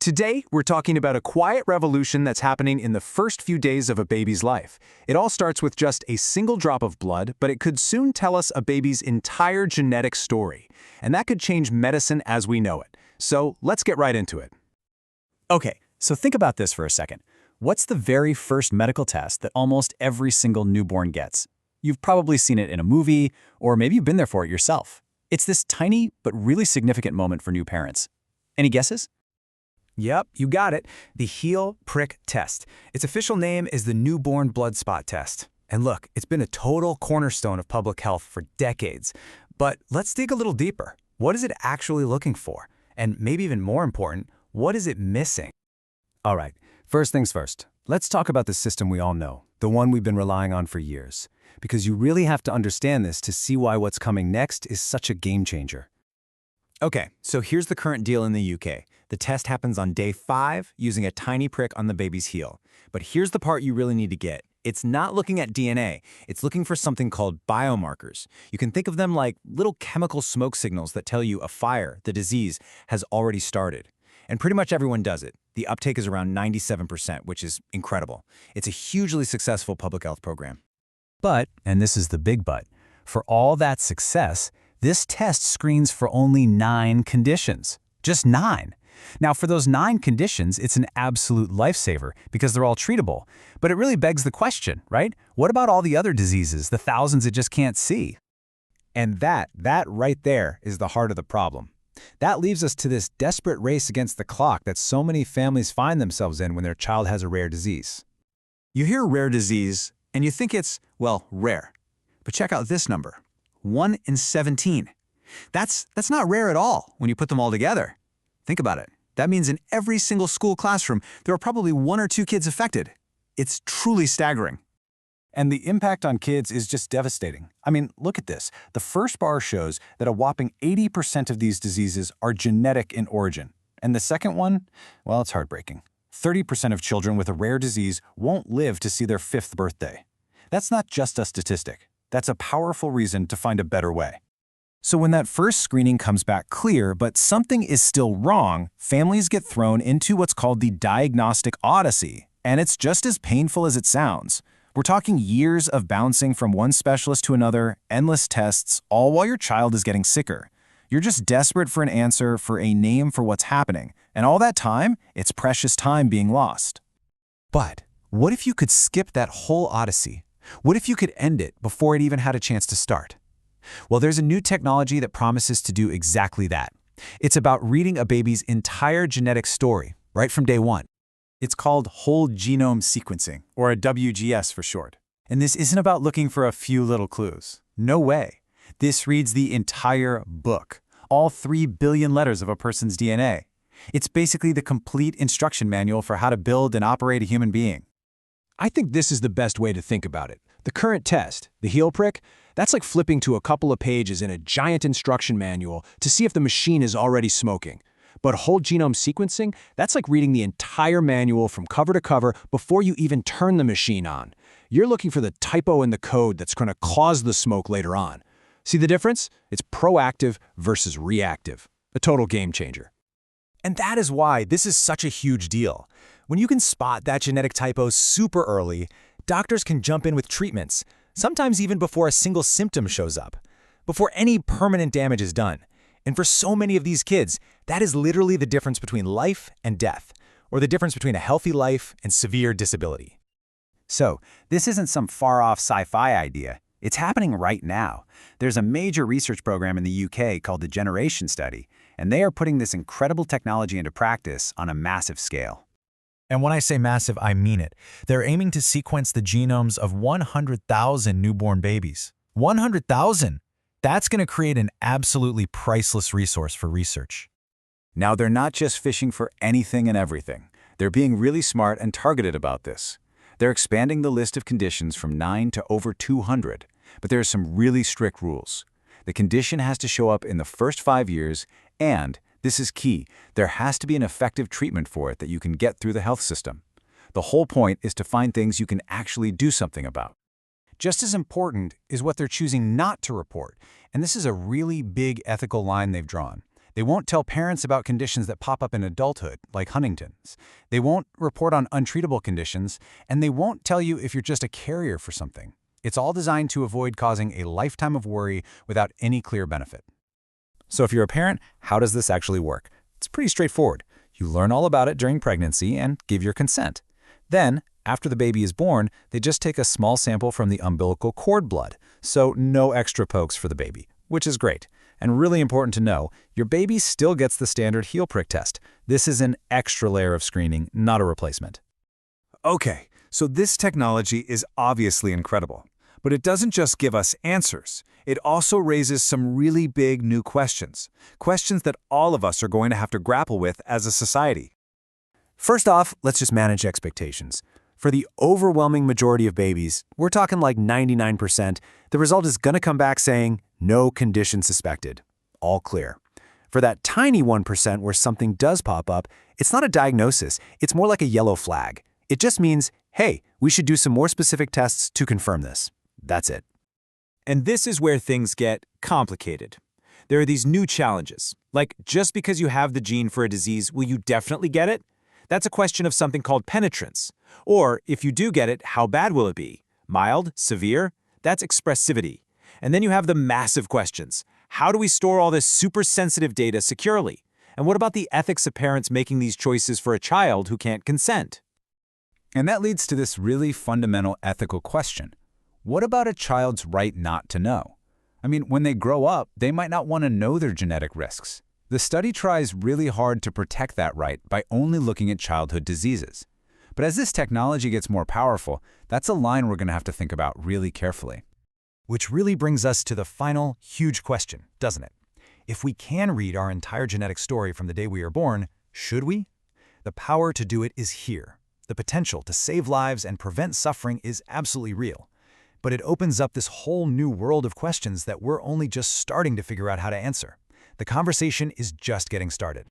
Today, we're talking about a quiet revolution that's happening in the first few days of a baby's life. It all starts with just a single drop of blood, but it could soon tell us a baby's entire genetic story. And that could change medicine as we know it. So let's get right into it. Okay, so think about this for a second. What's the very first medical test that almost every single newborn gets? You've probably seen it in a movie, or maybe you've been there for it yourself. It's this tiny but really significant moment for new parents. Any guesses? Yep, you got it. The heel prick test. Its official name is the newborn blood spot test. And look, it's been a total cornerstone of public health for decades. But let's dig a little deeper. What is it actually looking for? And maybe even more important, what is it missing? All right, first things first. Let's talk about the system we all know, the one we've been relying on for years. Because you really have to understand this to see why what's coming next is such a game changer. Okay, so here's the current deal in the UK. The test happens on day 5 using a tiny prick on the baby's heel. But here's the part you really need to get. It's not looking at DNA. It's looking for something called biomarkers. You can think of them like little chemical smoke signals that tell you a fire, the disease, has already started. And pretty much everyone does it. The uptake is around 97%, which is incredible. It's a hugely successful public health program. But, and this is the big but, for all that success, this test screens for only 9 conditions. Just 9. Now, for those 9 conditions, it's an absolute lifesaver because they're all treatable. But it really begs the question, right? What about all the other diseases, the thousands it just can't see? And that right there is the heart of the problem. That leaves us to this desperate race against the clock that so many families find themselves in when their child has a rare disease. You hear rare disease, and you think it's, well, rare. But check out this number, 1 in 17. That's not rare at all when you put them all together. Think about it. That means in every single school classroom, there are probably 1 or 2 kids affected. It's truly staggering. And the impact on kids is just devastating. I mean, look at this. The first bar shows that a whopping 80% of these diseases are genetic in origin. And the second one, well, it's heartbreaking. 30% of children with a rare disease won't live to see their 5th birthday. That's not just a statistic. That's a powerful reason to find a better way. So when that first screening comes back clear, but something is still wrong, families get thrown into what's called the diagnostic odyssey. And it's just as painful as it sounds. We're talking years of bouncing from one specialist to another, endless tests, all while your child is getting sicker. You're just desperate for an answer, for a name for what's happening. And all that time, it's precious time being lost. But what if you could skip that whole odyssey? What if you could end it before it even had a chance to start? Well, there's a new technology that promises to do exactly that. It's about reading a baby's entire genetic story, right from day 1. It's called whole genome sequencing, or a WGS for short. And this isn't about looking for a few little clues. No way. This reads the entire book, all 3 billion letters of a person's DNA. It's basically the complete instruction manual for how to build and operate a human being. I think this is the best way to think about it. The current test, the heel prick, that's like flipping to a couple of pages in a giant instruction manual to see if the machine is already smoking. But whole genome sequencing, that's like reading the entire manual from cover to cover before you even turn the machine on. You're looking for the typo in the code that's going to cause the smoke later on. See the difference? It's proactive versus reactive. A total game changer. And that is why this is such a huge deal. When you can spot that genetic typo super early, doctors can jump in with treatments, sometimes even before a single symptom shows up, before any permanent damage is done. And for so many of these kids, that is literally the difference between life and death, or the difference between a healthy life and severe disability. So, this isn't some far-off sci-fi idea. It's happening right now. There's a major research program in the UK called the Generation Study, and they are putting this incredible technology into practice on a massive scale. And when I say massive, I mean it. They're aiming to sequence the genomes of 100,000 newborn babies. 100,000! That's going to create an absolutely priceless resource for research. Now, they're not just fishing for anything and everything. They're being really smart and targeted about this. They're expanding the list of conditions from 9 to over 200, but there are some really strict rules. The condition has to show up in the first 5 years, and, this is key, there has to be an effective treatment for it that you can get through the health system. The whole point is to find things you can actually do something about. Just as important is what they're choosing not to report, and this is a really big ethical line they've drawn. They won't tell parents about conditions that pop up in adulthood, like Huntington's. They won't report on untreatable conditions, and they won't tell you if you're just a carrier for something. It's all designed to avoid causing a lifetime of worry without any clear benefit. So if you're a parent, how does this actually work? It's pretty straightforward. You learn all about it during pregnancy and give your consent. Then, after the baby is born, they just take a small sample from the umbilical cord blood, so no extra pokes for the baby, which is great. And really important to know, your baby still gets the standard heel prick test. This is an extra layer of screening, not a replacement. Okay, so this technology is obviously incredible. But it doesn't just give us answers. It also raises some really big new questions. Questions that all of us are going to have to grapple with as a society. First off, let's just manage expectations. For the overwhelming majority of babies, we're talking like 99%, the result is going to come back saying, no condition suspected. All clear. For that tiny 1% where something does pop up, it's not a diagnosis, it's more like a yellow flag. It just means, hey, we should do some more specific tests to confirm this. That's it. And this is where things get complicated. There are these new challenges, like just because you have the gene for a disease, will you definitely get it? That's a question of something called penetrance. Or, if you do get it, how bad will it be? Mild? Severe? That's expressivity. And then you have the massive questions. How do we store all this super sensitive data securely? And what about the ethics of parents making these choices for a child who can't consent? And that leads to this really fundamental ethical question. What about a child's right not to know? I mean, when they grow up, they might not want to know their genetic risks. The study tries really hard to protect that right by only looking at childhood diseases. But as this technology gets more powerful, that's a line we're going to have to think about really carefully. Which really brings us to the final huge question, doesn't it? If we can read our entire genetic story from the day we are born, should we? The power to do it is here. The potential to save lives and prevent suffering is absolutely real. But it opens up this whole new world of questions that we're only just starting to figure out how to answer. The conversation is just getting started.